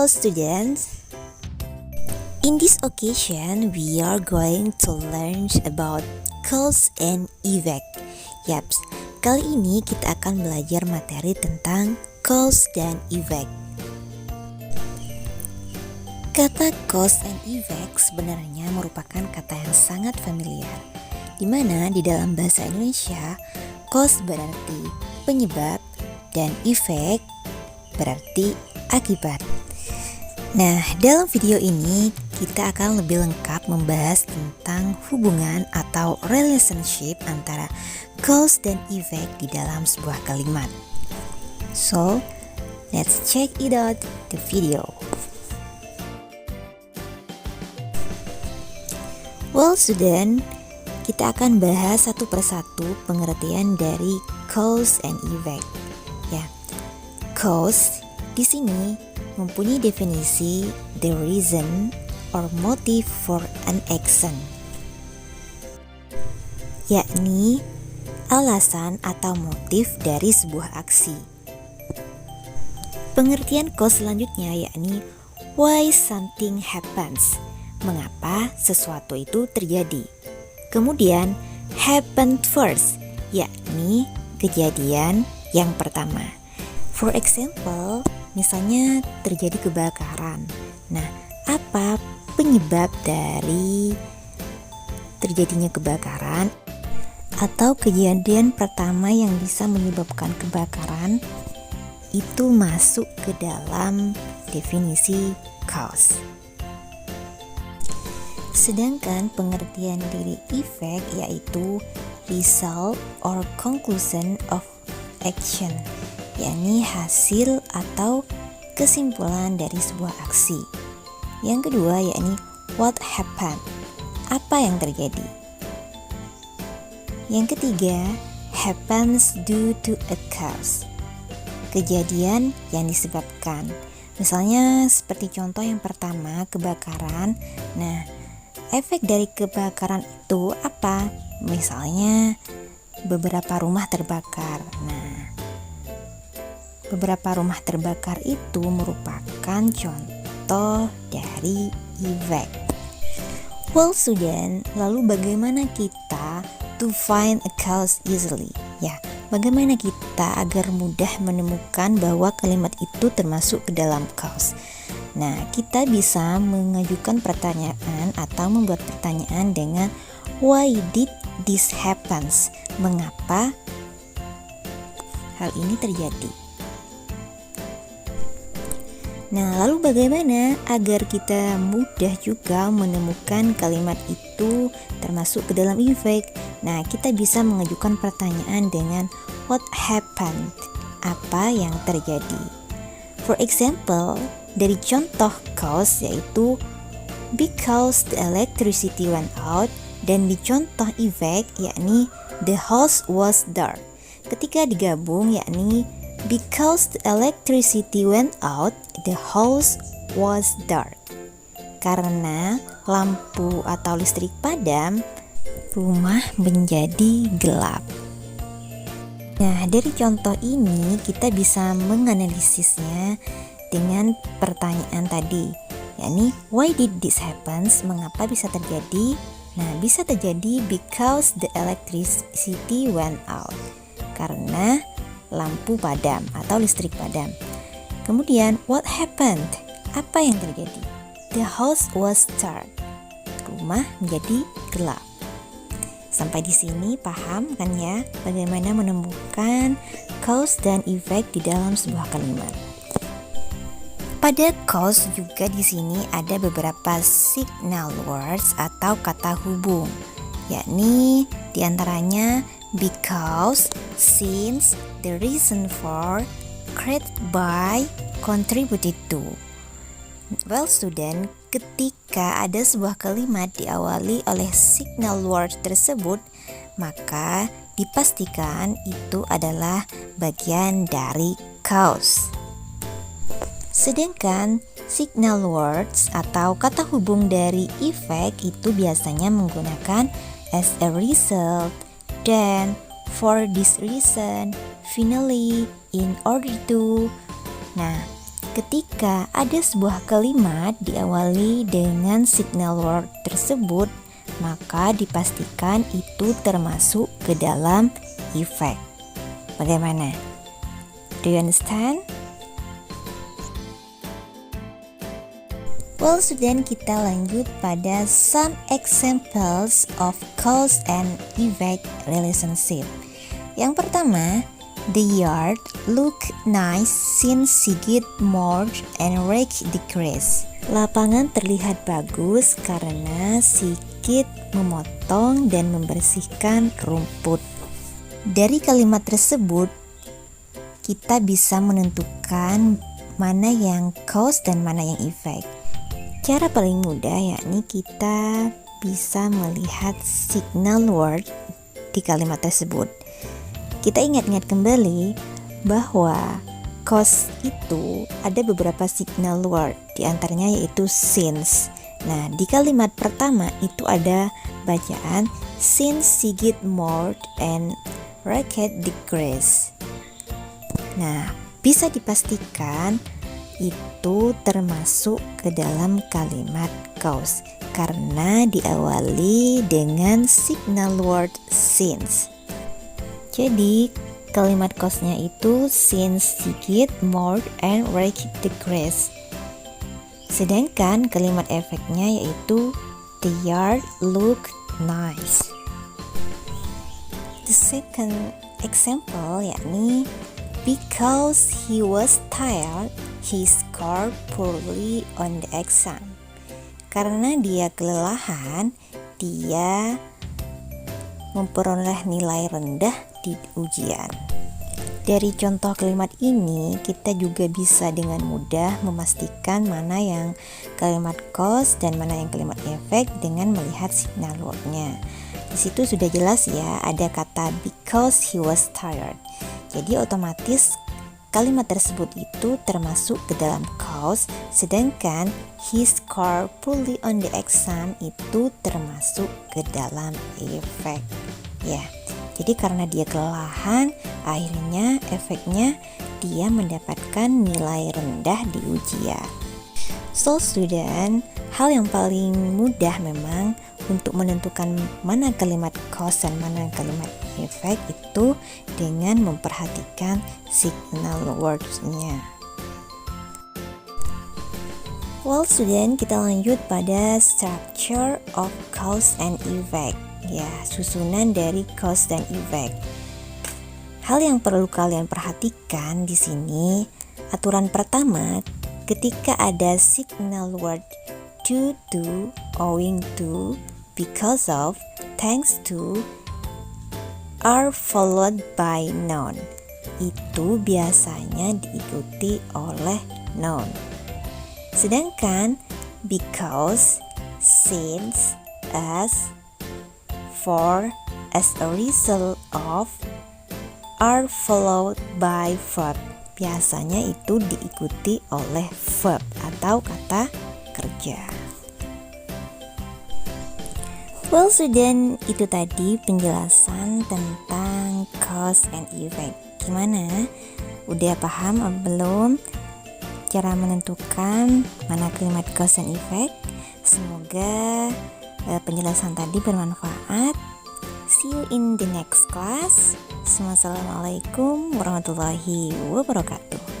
Hello students! In this occasion, we are going to learn about cause and effect. Yaps, kali ini kita akan belajar materi tentang cause dan effect. Kata cause and effect sebenarnya merupakan kata yang sangat familiar, di mana di dalam bahasa Indonesia, cause berarti penyebab dan effect berarti akibat. Nah, dalam video ini kita akan lebih lengkap membahas tentang hubungan atau relationship antara cause dan effect di dalam sebuah kalimat. So, let's check it out the video. Well, student, kita akan bahas satu persatu pengertian dari cause and effect. Ya, cause di sini mempunyai definisi the reason or motive for an action, yakni alasan atau motif dari sebuah aksi. Pengertian cause selanjutnya yakni why something happens, mengapa sesuatu itu terjadi. Kemudian happened first, yakni kejadian yang pertama. For example, misalnya terjadi kebakaran. Nah, apa penyebab dari terjadinya kebakaran atau kejadian pertama yang bisa menyebabkan kebakaran itu masuk ke dalam definisi cause. Sedangkan pengertian dari effect yaitu result or conclusion of action, yakni hasil atau kesimpulan dari sebuah aksi. Yang kedua yakni what happened, apa yang terjadi. Yang ketiga happens due to a cause, kejadian yang disebabkan. Misalnya seperti contoh yang pertama, kebakaran. Nah, efek dari kebakaran itu apa? Misalnya beberapa rumah terbakar. Nah, beberapa rumah terbakar itu merupakan contoh dari effect. Well, student, lalu bagaimana kita to find a cause easily? Ya, bagaimana kita agar mudah menemukan bahwa kalimat itu termasuk ke dalam cause? Nah, kita bisa mengajukan pertanyaan atau membuat pertanyaan dengan why did this happens? Mengapa hal ini terjadi? Nah, lalu bagaimana agar kita mudah juga menemukan kalimat itu termasuk ke dalam effect? Nah, kita bisa mengajukan pertanyaan dengan what happened? Apa yang terjadi? For example, dari contoh cause yaitu because the electricity went out, dan di contoh effect yakni the house was dark. Ketika digabung yakni because the electricity went out, the house was dark. Karena lampu atau listrik padam, rumah menjadi gelap. Nah, dari contoh ini kita bisa menganalisisnya dengan pertanyaan tadi, yakni why did this happens? Mengapa bisa terjadi? Nah, bisa terjadi because the electricity went out, karena lampu padam atau listrik padam. Kemudian what happened? Apa yang terjadi? The house was dark. Rumah menjadi gelap. Sampai di sini paham kan ya bagaimana menemukan cause dan effect di dalam sebuah kalimat. Pada cause juga di sini ada beberapa signal words atau kata hubung, yakni diantaranya because, since, the reason for, created by, contributed to. Well, student, ketika ada sebuah kalimat diawali oleh signal word tersebut, maka dipastikan itu adalah bagian dari cause. Sedangkan signal words atau kata hubung dari effect itu biasanya menggunakan as a result, then, for this reason, finally, in order to. Nah, Ketika ada sebuah kalimat diawali dengan signal word tersebut, maka dipastikan itu termasuk ke dalam efek. Bagaimana? Do you understand? Well, student, kita lanjut pada some examples of cause and effect relationship. Yang pertama, the yard look nice since Sigit mowed and rake decrease. Lapangan terlihat bagus karena Sigit memotong dan membersihkan rumput. Dari kalimat tersebut, kita bisa menentukan mana yang cause dan mana yang effect. Cara paling mudah yakni kita bisa melihat signal word di kalimat tersebut. Kita ingat-ingat kembali bahwa cause itu ada beberapa signal word, di antaranya yaitu since. Nah, di kalimat pertama itu ada bacaan since Sigit mowed and raked decrease. Nah, bisa dipastikan itu termasuk ke dalam kalimat cause karena diawali dengan signal word since. Jadi kalimat cause-nya itu since Sigit mowed and raked decrease. Sedangkan kalimat efeknya yaitu the yard looked nice. The second example yakni because he was tired, he scored poorly on the exam. Karena dia kelelahan, dia memperoleh nilai rendah di ujian. Dari contoh kalimat ini, kita juga bisa dengan mudah memastikan mana yang kalimat cause dan mana yang kalimat efek dengan melihat signal word-nya. Di situ sudah jelas ya, ada kata because he was tired. Jadi otomatis kalimat tersebut itu termasuk ke dalam cause, sedangkan he scored poorly on the exam itu termasuk ke dalam efek. Ya, jadi karena dia kelelahan, akhirnya efeknya dia mendapatkan nilai rendah di ujian. So student, hal yang paling mudah memang untuk menentukan mana kalimat cause dan mana kalimat efek itu dengan memperhatikan signal words-nya. Well student, kita lanjut pada structure of cause and effect. Ya, susunan dari cause dan effect. Hal yang perlu kalian perhatikan di sini, aturan pertama, ketika ada signal word due to, owing to, because of, thanks to, are followed by noun. Itu biasanya diikuti oleh noun. Sedangkan because, since, as, for, as a result of, are followed by verb. Biasanya itu diikuti oleh verb atau kata kerja. Well student, itu tadi penjelasan tentang cause and effect. Gimana? Udah paham atau belum cara menentukan mana kalimat cause and effect? Semoga penjelasan tadi bermanfaat. See you in the next class. Wassalamualaikum warahmatullahi wabarakatuh.